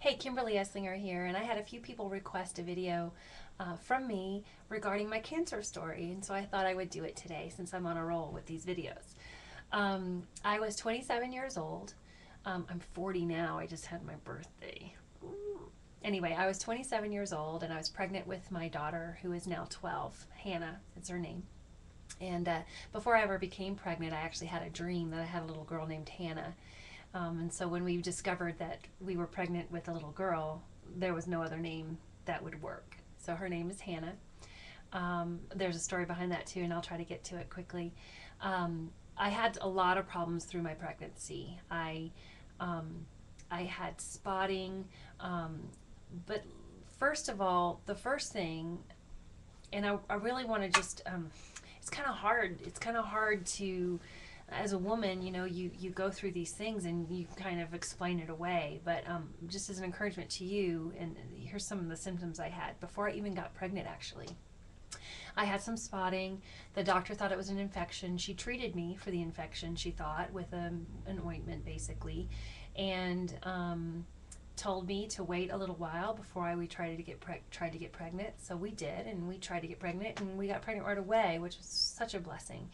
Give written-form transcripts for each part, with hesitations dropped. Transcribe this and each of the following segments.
Hey, Kimberly Eslinger here, and I had a few people request a video from me regarding my cancer story, and so I thought I would do it today since I'm on a roll with these videos. I was 27 years old. I'm 40 now. I just had my birthday. Anyway, I was 27 years old, and I was pregnant with my daughter, who is now 12. Hannah is her name. And before I ever became pregnant, I actually had a dream that I had a little girl named Hannah. And so when we discovered that we were pregnant with a little girl, there was no other name that would work. So her name is Hannah. There's a story behind that too, and I'll try to get to it quickly. I had a lot of problems through my pregnancy. I had spotting, but first of all, the first thing, and I really want to just, it's kind of hard. It's kind of hard to, as a woman, you go through these things and you kind of explain it away. But just as an encouragement to you, and here's some of the symptoms I had before I even got pregnant, actually. I had some spotting. The doctor thought it was an infection. She treated me for the infection, she thought, with an ointment, basically, and told me to wait a little while before we tried to get pregnant. So we did, and we tried to get pregnant, and we got pregnant right away, which was such a blessing.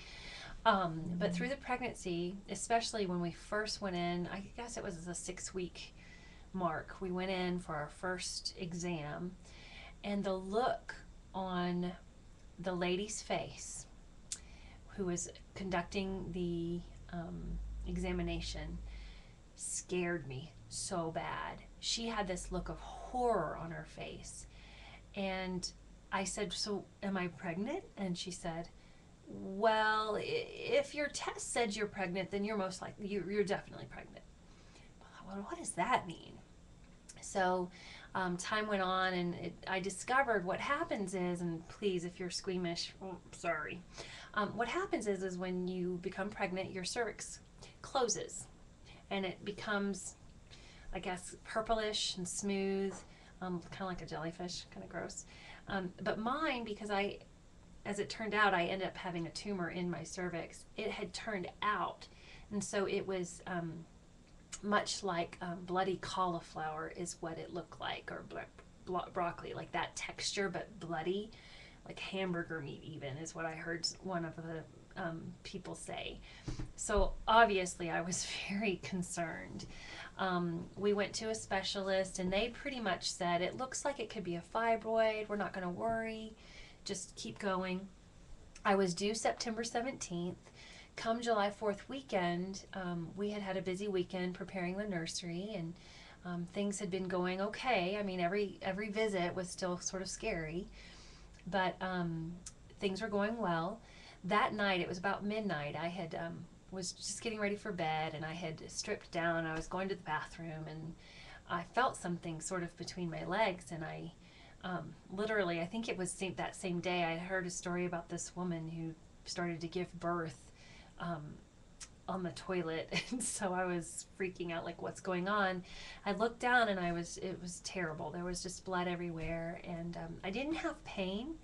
But through the pregnancy, especially when we first went in, I guess it was the 6-week mark, we went in for our first exam, and the look on the lady's face who was conducting the examination scared me so bad. She had this look of horror on her face. And I said, "So am I pregnant?" And she said, "Well, if your test said you're pregnant, then you're most likely, you're definitely pregnant." Well, what does that mean? So time went on, and I discovered what happens is, and please, if you're squeamish, sorry. What happens is when you become pregnant, your cervix closes, and it becomes, I guess, purplish and smooth, kind of like a jellyfish, kind of gross. But mine, because as it turned out, I ended up having a tumor in my cervix. It had turned out, and so it was much like bloody cauliflower is what it looked like, or broccoli, like that texture, but bloody, like hamburger meat even, is what I heard one of the people say. So obviously I was very concerned. We went to a specialist, and they pretty much said, "It looks like it could be a fibroid. We're not going to worry. Just keep going." I was due September 17th. Come July 4th weekend, we had a busy weekend preparing the nursery, and things had been going okay. I mean, every visit was still sort of scary, but things were going well. That night, it was about midnight, I had was just getting ready for bed, and I had stripped down. I was going to the bathroom, and I felt something sort of between my legs, and I literally, I think it was that same day, I heard a story about this woman who started to give birth on the toilet, and so I was freaking out, like, what's going on? I looked down, and it was terrible. There was just blood everywhere, and I didn't have pain,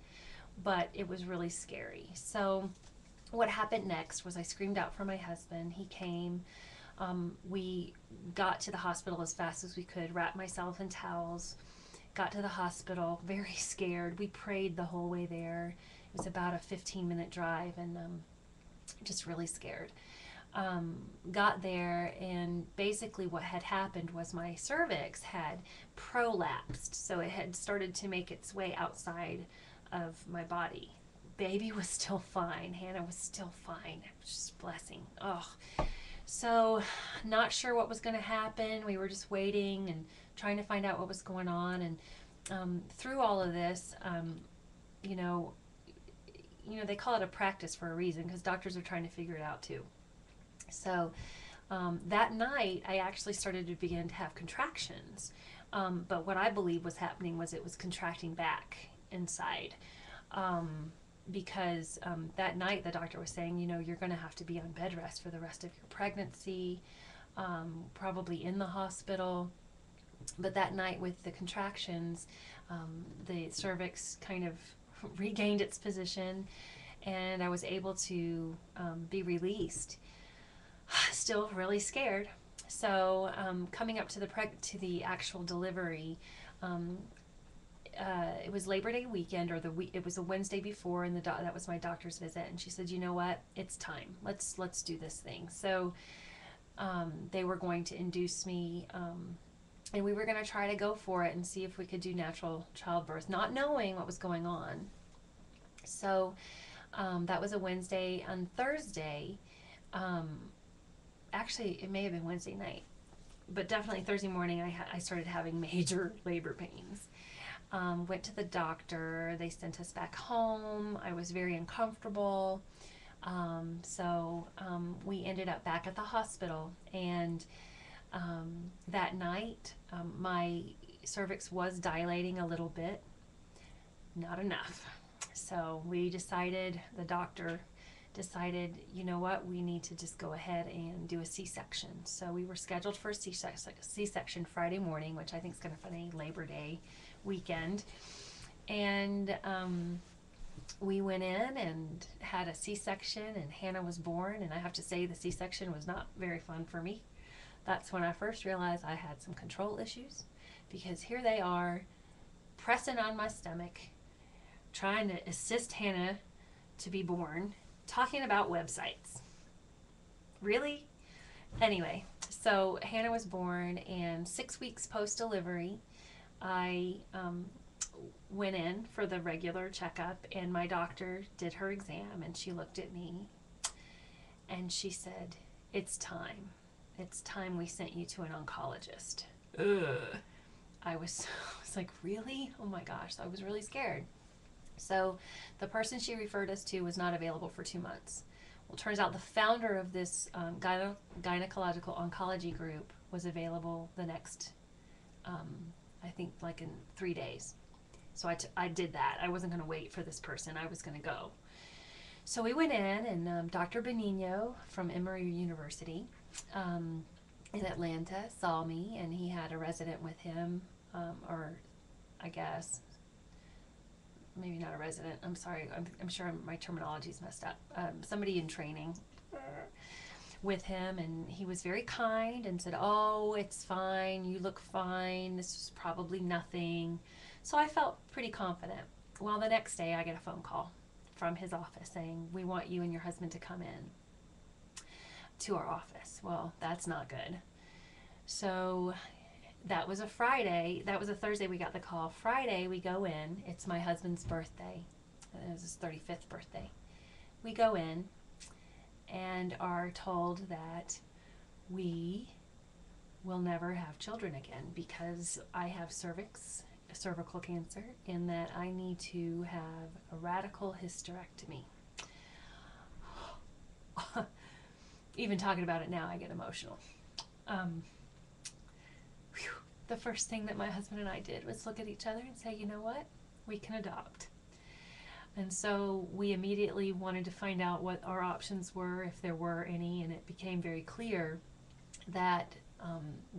but it was really scary. So what happened next was I screamed out for my husband. He came. We got to the hospital as fast as we could, wrapped myself in towels, got to the hospital, very scared. We prayed the whole way there. It was about a 15-minute drive, and just really scared. Got there, and basically what had happened was my cervix had prolapsed, so it had started to make its way outside of my body. Baby was still fine. Hannah was still fine. It was just a blessing. Oh, so not sure what was going to happen. We were just waiting and trying to find out what was going on, and through all of this, you know, they call it a practice for a reason, because doctors are trying to figure it out too. So that night, I actually started to begin to have contractions. But what I believe was happening was it was contracting back inside. Because that night, the doctor was saying, you're going to have to be on bed rest for the rest of your pregnancy, probably in the hospital. But that night, with the contractions, the cervix kind of regained its position, and I was able to be released. Still really scared. So coming up to the actual delivery, um, it was Labor Day weekend, or it was a Wednesday before, and that was my doctor's visit. And she said, you know what, it's time. Let's do this thing. So they were going to induce me, and we were going to try to go for it and see if we could do natural childbirth, not knowing what was going on. So that was a Wednesday. On Thursday, actually, it may have been Wednesday night, but definitely Thursday morning, I started having major labor pains. Went to the doctor. They sent us back home. I was very uncomfortable. So we ended up back at the hospital. And that night, my cervix was dilating a little bit. Not enough. So the doctor decided, you know what, we need to just go ahead and do a C-section. So we were scheduled for a C-section Friday morning, which I think is kind of funny, Labor Day weekend. And we went in and had a C-section, and Hannah was born. And I have to say, the C-section was not very fun for me. That's when I first realized I had some control issues, because here they are pressing on my stomach, trying to assist Hannah to be born, talking about websites. Really? Anyway, so Hannah was born, and 6 weeks post-delivery, I went in for the regular checkup, and my doctor did her exam, and she looked at me, and she said, it's time. It's time we sent you to an oncologist. Ugh. I was like, really? Oh my gosh. I was really scared. So the person she referred us to was not available for 2 months. Well, it turns out the founder of this gynecological oncology group was available the next, I think, like in 3 days. So I did that. I wasn't going to wait for this person. I was going to go. So we went in, and Dr. Benigno from Emory University in Atlanta saw me, and he had a resident with him, or I guess maybe not a resident. I'm sorry. I'm sure my terminology is messed up. Somebody in training with him, and he was very kind and said, oh, it's fine. You look fine. This is probably nothing. So I felt pretty confident. Well, the next day I get a phone call from his office saying, we want you and your husband to come in to our office. Well, that's not good. So that was a Friday. That was a Thursday we got the call. Friday we go in. It's my husband's birthday. It was his 35th birthday. We go in and are told that we will never have children again because I have cervical cancer, and that I need to have a radical hysterectomy. Even talking about it now, I get emotional. The first thing that my husband and I did was look at each other and say, you know what? We can adopt. And so we immediately wanted to find out what our options were, if there were any, and it became very clear that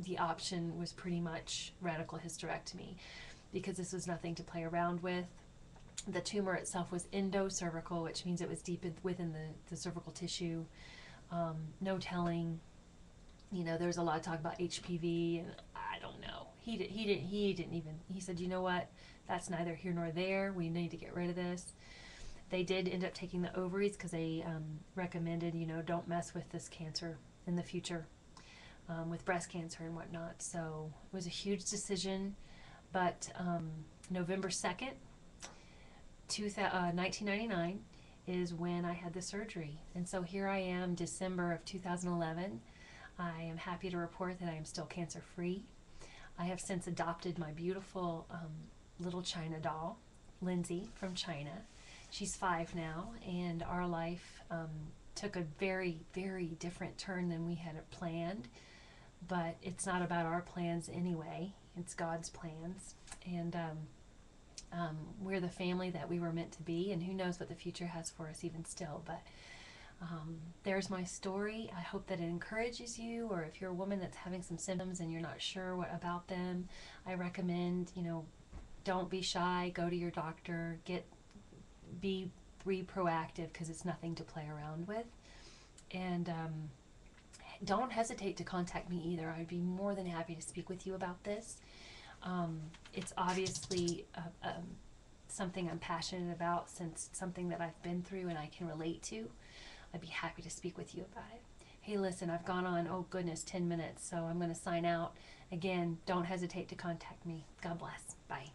the option was pretty much radical hysterectomy, because this was nothing to play around with. The tumor itself was endocervical, which means it was deep within the cervical tissue. No telling. You know, there's a lot of talk about HPV, and I don't know. He didn't even. He said, you know what? That's neither here nor there. We need to get rid of this. They did end up taking the ovaries because they recommended, you know, don't mess with this cancer in the future, with breast cancer and whatnot. So it was a huge decision. But November 2nd, 1999 is when I had the surgery. And so here I am, December of 2011. I am happy to report that I am still cancer-free. I have since adopted my beautiful little China doll, Lindsay, from China. She's 5 now, and our life took a very, very different turn than we had planned. But it's not about our plans anyway. It's God's plans. And we're the family that we were meant to be, and who knows what the future has for us even still. But there's my story. I hope that it encourages you, or if you're a woman that's having some symptoms and you're not sure what about them, I recommend, you know, don't be shy. Go to your doctor. Be proactive, because it's nothing to play around with. And don't hesitate to contact me either. I'd be more than happy to speak with you about this. It's obviously something I'm passionate about, since it's something that I've been through and I can relate to. I'd be happy to speak with you about it. Hey, listen, I've gone on, oh goodness, 10 minutes, so I'm going to sign out. Again, don't hesitate to contact me. God bless. Bye.